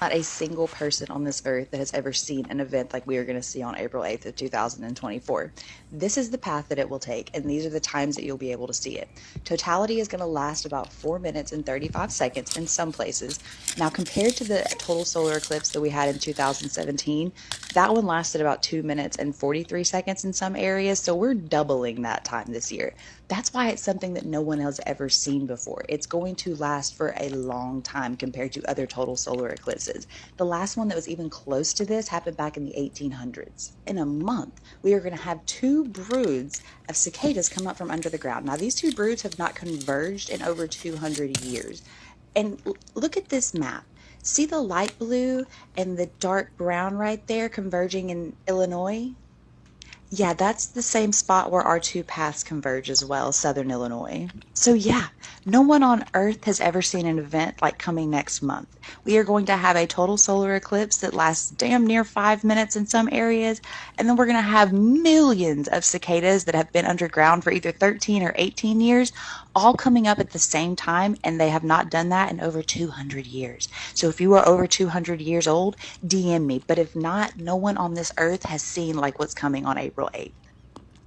Not a single person on this earth that has ever seen an event like we are going to see on April 8th of 2024. This is the path that it will take, and these are the times that you'll be able to see it. Totality is going to last about 4 minutes and 35 seconds in some places. Now, compared to the total solar eclipse that we had in 2017, that one lasted about 2 minutes and 43 seconds in some areas, so we're doubling that time this year. That's why it's something that no one has ever seen before. It's going to last for a long time compared to other total solar eclipses. The last one that was even close to this happened back in the 1800s. In a month, we are going to have two broods of cicadas come up from under the ground. Now, these two broods have not converged in over 200 years. And look at this map. See the light blue and the dark brown right there converging in Illinois? Yeah, that's the same spot where our two paths converge as well, Southern Illinois. So yeah, no one on Earth has ever seen an event like coming next month. We are going to have a total solar eclipse that lasts damn near 5 minutes in some areas, and then we're going to have millions of cicadas that have been underground for either 13 or 18 years, all coming up at the same time, and they have not done that in over 200 years. So if you are over 200 years old, DM me. But if not, no one on this earth has seen like what's coming on April 8th.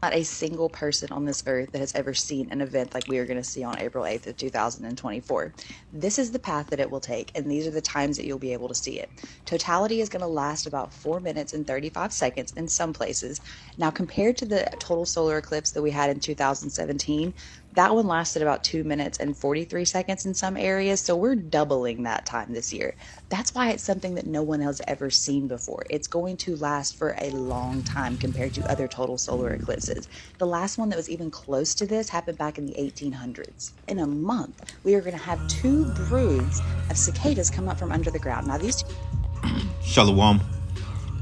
Not a single person on this earth that has ever seen an event like we are going to see on April 8th of 2024. This is the path that it will take, and these are the times that you'll be able to see it. Totality is going to last about 4 minutes and 35 seconds in some places. Now, compared to the total solar eclipse that we had in 2017, that one lasted about 2 minutes and 43 seconds in some areas, so we're doubling that time this year. That's why it's something that no one has ever seen before. It's going to last for a long time compared to other total solar eclipses. The last one that was even close to this happened back in the 1800s. In a month, we are going to have two broods of cicadas come up from under the ground. Now, these two Shalom.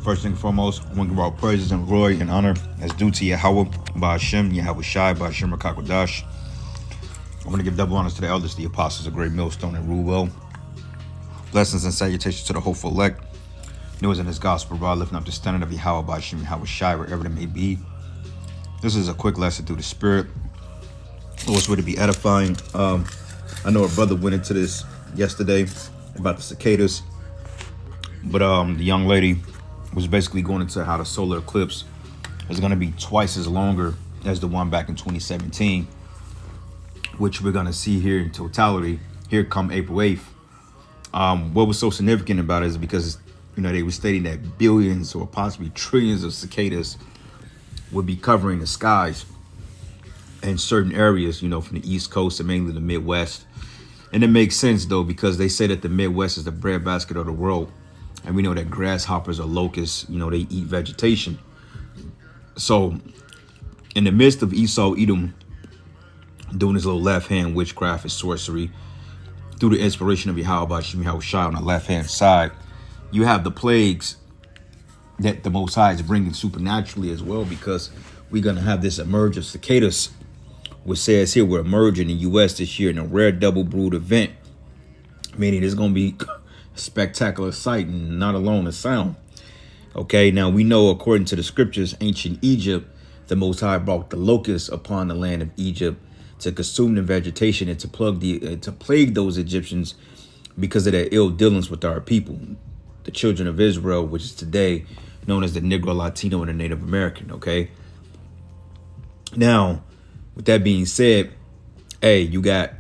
First thing and foremost, I want to give all praises and glory and honor as due to Yahweh, Ba'ashem, Yahweh Shai, Ba'ashem Rakakwadash. I want to give double honors to the elders, the apostles of Great Millstone and Rule Well. Blessings and salutations to the hopeful elect. News in this gospel, bro, lifting up the standard of Yahweh, Ba'ashem, Yahweh Shai, wherever it may be. This is a quick lesson through the Spirit. It was going to be edifying. I know a brother went into this yesterday about the cicadas, but the young lady was basically going into how the solar eclipse is going to be twice as longer as the one back in 2017, which we're going to see here in totality here come April 8th. What was so significant about it is because, they were stating that billions or possibly trillions of cicadas would be covering the skies in certain areas, from the East Coast and mainly the Midwest. And it makes sense, though, because they say that the Midwest is the breadbasket of the world. And we know that grasshoppers or locusts, they eat vegetation. So in the midst of Esau, Edom doing his little left-hand witchcraft and sorcery through the inspiration of Yahweh Shai on the left-hand side, you have the plagues that the Most High is bringing supernaturally as well, because we're going to have this emerge of cicadas, which says here we're emerging in the U.S. this year in a rare double brood event, meaning it's going to be a spectacular sight and not alone a sound. Okay, now we know according to the scriptures, ancient Egypt, the Most High brought the locusts upon the land of Egypt to consume the vegetation and to plague those Egyptians because of their ill dealings with our people, the children of Israel, which is today known as the Negro, Latino, and the Native American. Okay. Now, with that being said, hey, you got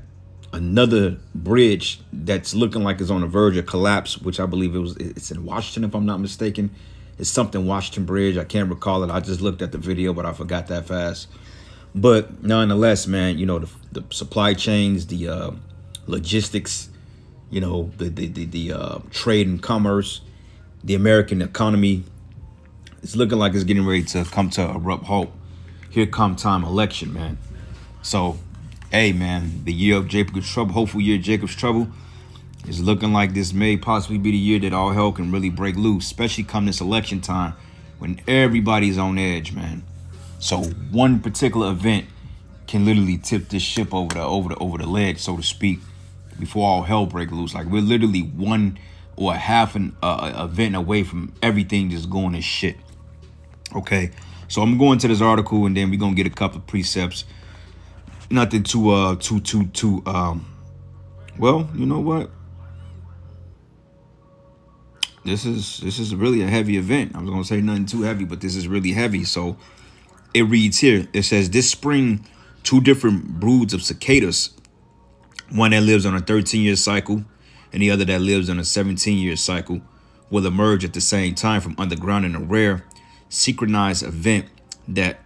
another bridge that's looking like it's on the verge of collapse, which I believe it's in Washington, if I'm not mistaken. It's something Washington Bridge. I can't recall it. I just looked at the video, but I forgot that fast. But nonetheless, man, the supply chains, the logistics, the trade and commerce, the American economy, it's looking like it's getting ready to come to a abrupt halt. Here come time election, man. So, hey, man, the year of Jacob's trouble, hopeful year of Jacob's trouble, is looking like this may possibly be the year that all hell can really break loose, especially come this election time when everybody's on edge, man. So one particular event can literally tip this ship over the ledge, so to speak, before all hell break loose. Like, we're literally one or a half an event away from everything just going to shit. Okay, so I'm going to this article and then we're gonna get a couple of precepts. Nothing too well, you know what? This is really a heavy event. I was gonna say nothing too heavy, but this is really heavy. So it reads here. It says this spring, two different broods of cicadas, one that lives on a 13-year cycle and the other that lives on a 17-year cycle, will emerge at the same time from underground in a rare synchronized event that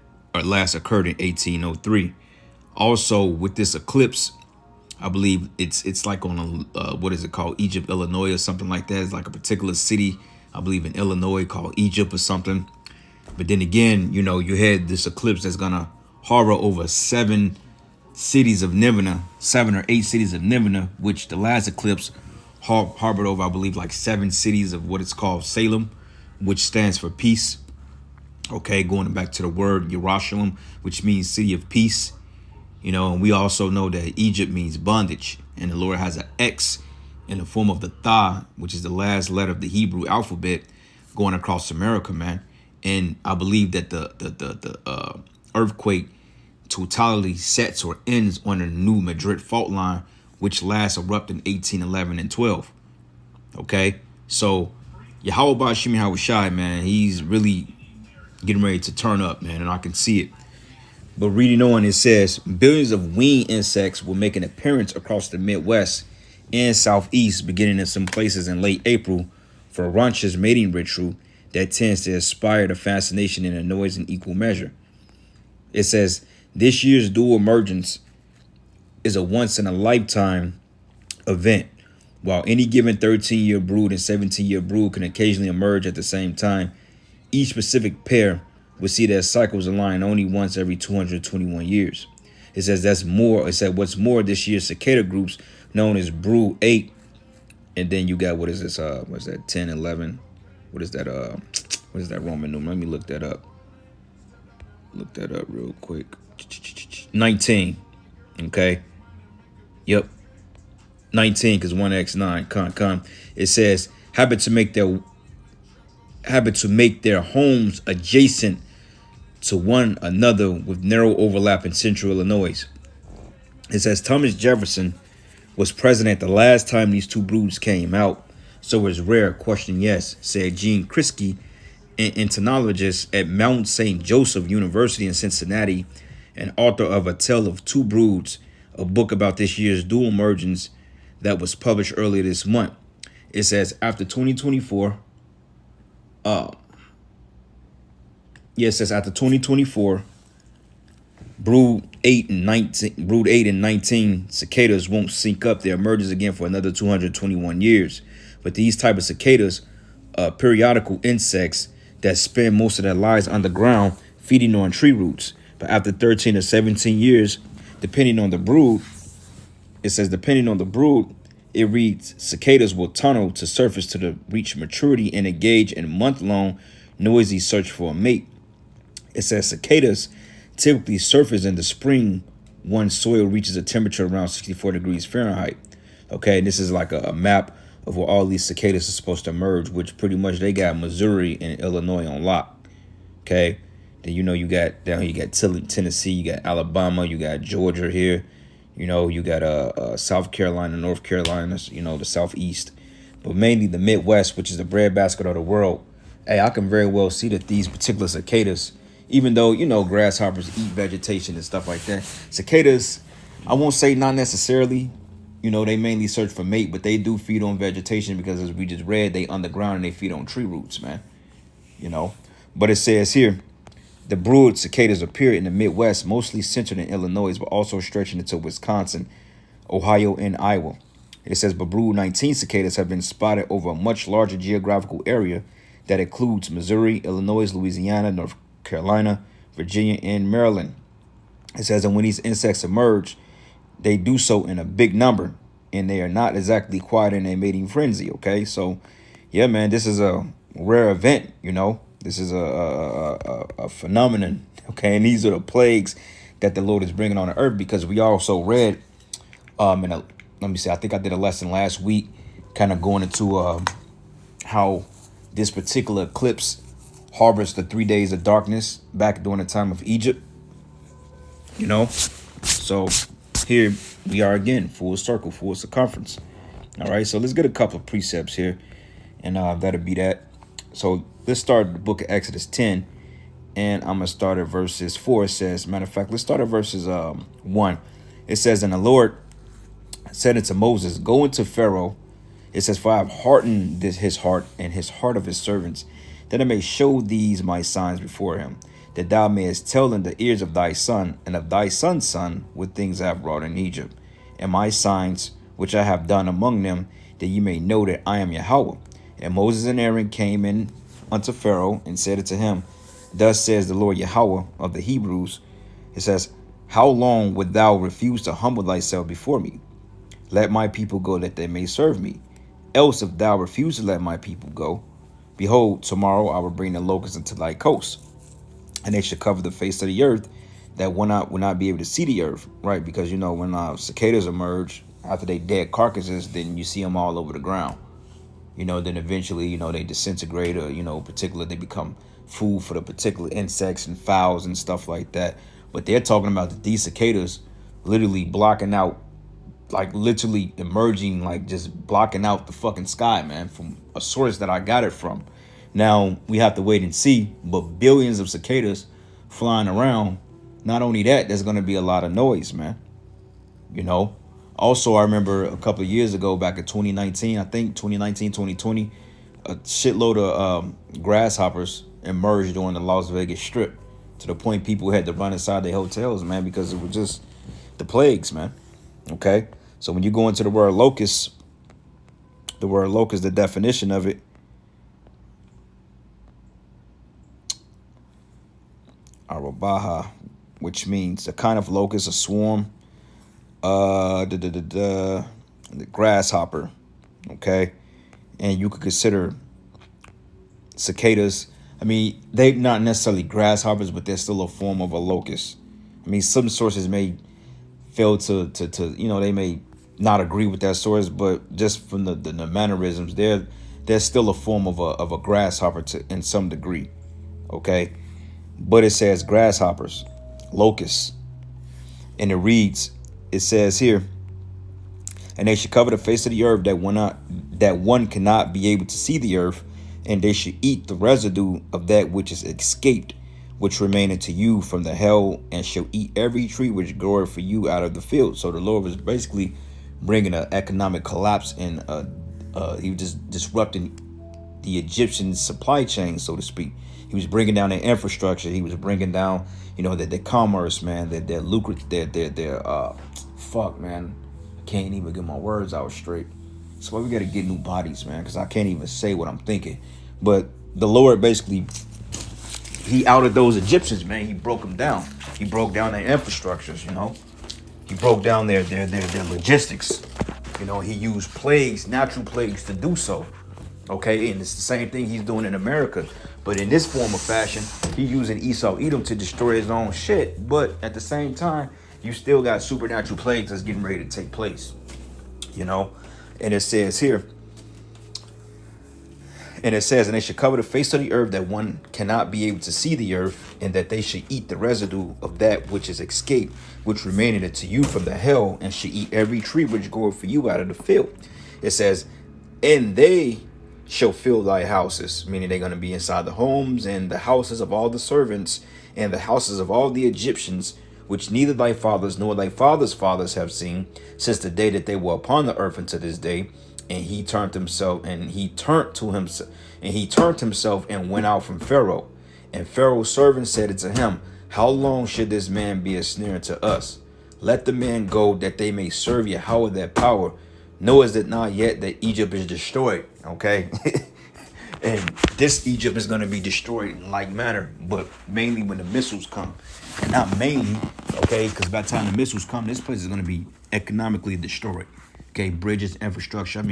last occurred in 1803. Also, with this eclipse, I believe it's like on a what is it called, Egypt, Illinois, or something like that. It's like a particular city, I believe in Illinois, called Egypt or something. But then again, you had this eclipse that's gonna hover over cities of Nineveh, 7 or 8 cities of Nineveh, which the last eclipse harbored over, I believe, like 7 cities of what it's called Salem, which stands for peace. Okay, going back to the word Yerushalayim, which means city of peace. And we also know that Egypt means bondage, and the Lord has an X in the form of the Tha, which is the last letter of the Hebrew alphabet, going across America, man. And I believe that the earthquake totally sets or ends on the new Madrid fault line, which last erupted in 1811 and 12. Okay, so Yahweh Bashim Yahushai, man, he's really getting ready to turn up, man, and I can see it. But reading on, it says billions of winged insects will make an appearance across the Midwest and Southeast, beginning in some places in late April, for Rancha's mating ritual that tends to inspire the fascination and annoyance in equal measure. It says this year's dual emergence is a once-in-a-lifetime event. While any given 13-year brood and 17-year brood can occasionally emerge at the same time, each specific pair will see their cycles align only once every 221 years. It says that's more. It said what's more, this year's cicada groups known as brood 8, and then you got what is this? What's that? 10, 11. What is that? What is that Roman numeral? Let me look that up. Look that up real quick. 19. Okay. Yep. 19, because 1x9. Con. It says habit to make their homes adjacent to one another with narrow overlap in central Illinois. It says Thomas Jefferson was present at the last time these two broods came out, so it's rare. Question yes, said Gene Krisky, an entomologist at Mount St. Joseph University in Cincinnati, and author of A Tale of Two Broods, a book about this year's dual emergence that was published earlier this month. It says after 2024, it says after 2024, brood 8 and 19 cicadas won't sync up their emergence again for another 221 years. But these type of cicadas are periodical insects that spend most of their lives underground feeding on tree roots. But after 13 or 17 years, depending on the brood, it reads cicadas will tunnel to surface to reach maturity and engage in month-long noisy search for a mate. It says cicadas typically surface in the spring once soil reaches a temperature around 64 degrees Fahrenheit. Okay, and this is like a map of where all these cicadas are supposed to emerge, which pretty much they got Missouri and Illinois on lock. Okay, then you got down here, you got Tennessee, you got Alabama, you got Georgia here. You got South Carolina, North Carolina, the Southeast, but mainly the Midwest, which is the breadbasket of the world. Hey, I can very well see that these particular cicadas, even though, grasshoppers eat vegetation and stuff like that, cicadas, I won't say not necessarily, they mainly search for mate, but they do feed on vegetation because, as we just read, they underground and they feed on tree roots, man. But it says here, the brood cicadas appear in the Midwest, mostly centered in Illinois, but also stretching into Wisconsin, Ohio, and Iowa. It says, but brood 19 cicadas have been spotted over a much larger geographical area that includes Missouri, Illinois, Louisiana, North Carolina, Virginia, and Maryland. It says, and when these insects emerge, they do so in a big number, and they are not exactly quiet in their mating frenzy. Okay, so yeah, man, this is a rare event. This is a phenomenon. Okay, and these are the plagues that the Lord is bringing on the earth, because we also read let me see, I think I did a lesson last week, kind of going into how this particular eclipse harbors the 3 days of darkness back during the time of Egypt. So here we are again, full circle, full circumference. All right, so let's get a couple of precepts here. And that'll be that. So let's start the book of Exodus 10. And I'm going to start at verses 4. It says, matter of fact, let's start at verses 1. It says, and the Lord said unto Moses, go into Pharaoh. It says, for I have hardened his heart and his heart of his servants, that I may show these my signs before him, that thou mayest tell in the ears of thy son and of thy son's son what things I have wrought in Egypt, and my signs which I have done among them, that ye may know that I am Yahweh. And Moses and Aaron came in unto Pharaoh and said unto him, thus says the Lord Yahweh of the Hebrews. It says, how long wilt thou refuse to humble thyself before me? Let my people go that they may serve me. Else, if thou refuse to let my people go, behold, tomorrow I will bring the locusts into thy coast, and they shall cover the face of the earth, that will not be able to see the earth, right? Because, when cicadas emerge after they dead carcasses, then you see them all over the ground. Then eventually, they disintegrate, or, they become food for the particular insects and fowls and stuff like that. But they're talking about that these cicadas literally blocking out, like literally emerging, like just blocking out the fucking sky, man, from a source that I got it from. Now we have to wait and see, but billions of cicadas flying around. Not only that, there's going to be a lot of noise, man. Also, I remember a couple of years ago, back in 2019, I think 2019, 2020, a shitload of grasshoppers emerged on the Las Vegas Strip, to the point people had to run inside their hotels, man, because it was just the plagues, man. Okay, so when you go into the word locust, the definition of it, Arabaha, which means a kind of locust, a swarm, the grasshopper. Okay, and you could consider cicadas. I mean, they're not necessarily grasshoppers, but they're still a form of a locust. I mean, some sources may fail to they may not agree with that source, but just from the mannerisms, they're still a form of a grasshopper in some degree. Okay, but it says grasshoppers, locusts, and it says here, and they should cover the face of the earth, that one cannot be able to see the earth, and they should eat the residue of that which is escaped, which remaineth to you from the hell, and shall eat every tree which groweth for you out of the field. So the Lord was basically bringing an economic collapse, and he was just disrupting the Egyptian supply chain, so to speak. He was bringing down their infrastructure. He was bringing down, their commerce, man, their lucrative, their fuck, man. I can't even get my words out straight. So we got to get new bodies, man, because I can't even say what I'm thinking. But the Lord basically, he outed those Egyptians, man. He broke them down. He broke down their infrastructures, He broke down their logistics. He used plagues, natural plagues, to do so. Okay, and it's the same thing he's doing in America. But in this form of fashion, he's using Esau Edom to destroy his own shit. But at the same time, you still got supernatural plagues that's getting ready to take place. And it says here, and they should cover the face of the earth, that one cannot be able to see the earth, and that they should eat the residue of that which is escaped, which remaineth to you from the hell, and should eat every tree which goeth for you out of the field. It says, and they shall fill thy houses, meaning they're going to be inside the homes and the houses of all the servants and the houses of all the Egyptians, which neither thy fathers nor thy fathers' fathers have seen, since the day that they were upon the earth unto this day. And he turned himself and went out from Pharaoh. And Pharaoh's servants said unto him, how long should this man be a snare to us? Let the man go, that they may serve Yahweh their power. Knowest it not yet that Egypt is destroyed? Okay. And this Egypt is going to be destroyed in like manner, but mainly when the missiles come. And not mainly, okay, because by the time the missiles come, this place is going to be economically destroyed. Okay, bridges, infrastructure,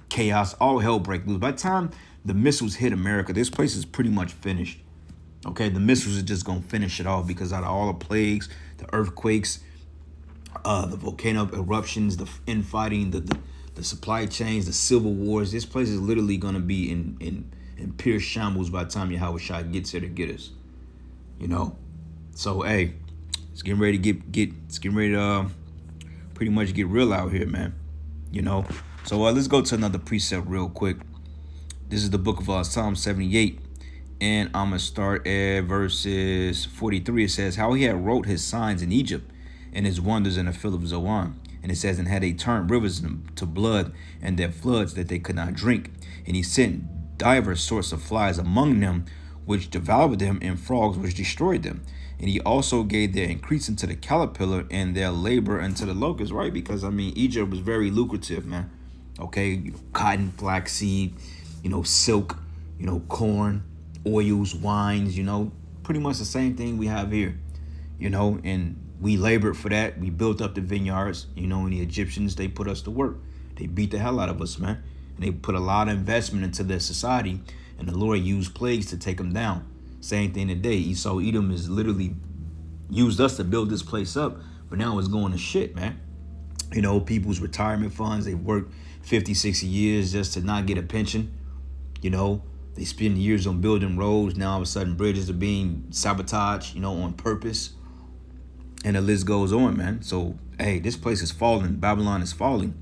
chaos, all hell break loose. By the time the missiles hit America, this place is pretty much finished. Okay, the missiles are just going to finish it off, because out of all the plagues, the earthquakes, the volcano eruptions, the infighting, the supply chains, the civil wars, this place is literally going to be in pure shambles by the time Yahweh Shai gets here to get us. So hey, it's getting ready to pretty much get real out here, man. So let's go to another precept real quick. This is the book of Psalm 78. And I'm going to start at verses 43. It says, how he had wrote his signs in Egypt and his wonders in the field of Zoan. And it says, and had they turned rivers to blood and their floods that they could not drink. And he sent divers sorts of flies among them, which devoured them, and frogs which destroyed them. And he also gave their increase unto the caterpillar and their labor unto the locust, right? Because, I mean, Egypt was very lucrative, man. Okay, cotton, flaxseed, silk, corn, oils, wines, pretty much the same thing we have here, and we labored for that. We built up the vineyards, and the Egyptians, they put us to work. They beat the hell out of us, man. And they put a lot of investment into their society, and the Lord used plagues to take them down. Same thing today. Esau, Edom is literally used us to build this place up, but now it's going to shit, man. People's retirement funds, they've worked 50, 60 years just to not get a pension. They spend years on building roads. Now all of a sudden bridges are being sabotaged, on purpose. And the list goes on, man. So, hey, this place is falling. Babylon is falling.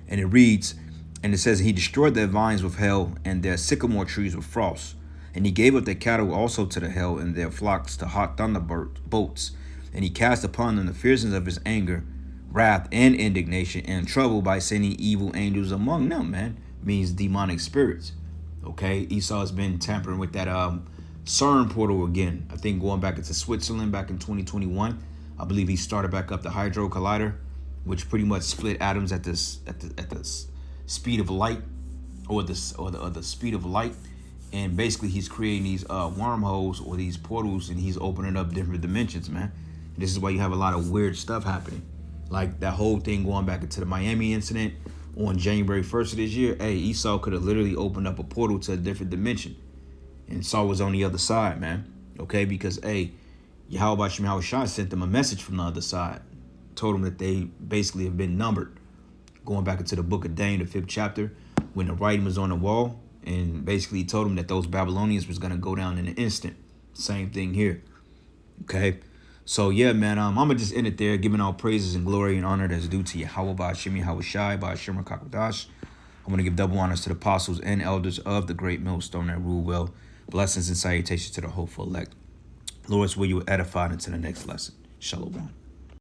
And it reads, and it says, he destroyed their vines with hail and their sycamore trees with frost. And he gave up their cattle also to the hail and their flocks to hot thunderbolts. And he cast upon them the fierceness of his anger, wrath, and indignation, and trouble by sending evil angels among them, man. Means demonic spirits. Okay, Esau's been tampering with that CERN portal again. I think going back into Switzerland back in 2021. I believe he started back up the Hydro Collider, which pretty much split atoms at the speed of light, or the speed of light. And basically he's creating these wormholes or these portals, and he's opening up different dimensions, man. And this is why you have a lot of weird stuff happening. Like that whole thing going back into the Miami incident on January 1st of this year. Hey, Esau could have literally opened up a portal to a different dimension. And Saul was on the other side, man. Okay, because, hey, Yahweh Shai sent them a message from the other side. Told them that they basically have been numbered. Going back into the book of Daniel, the 5th chapter, when the writing was on the wall. And basically he told them that those Babylonians was going to go down in an instant. Same thing here. Okay. So, yeah, man, I'm going to just end it there, giving all praises and glory and honor that's due to Yahweh Ba'ashem Yahweh Shai Ba'ashem Kakodash. I'm going to give double honors to the apostles and elders of the great millstone that rule well. Blessings and salutations to the hopeful elect. Lord's will you edify into the next lesson. Shalom.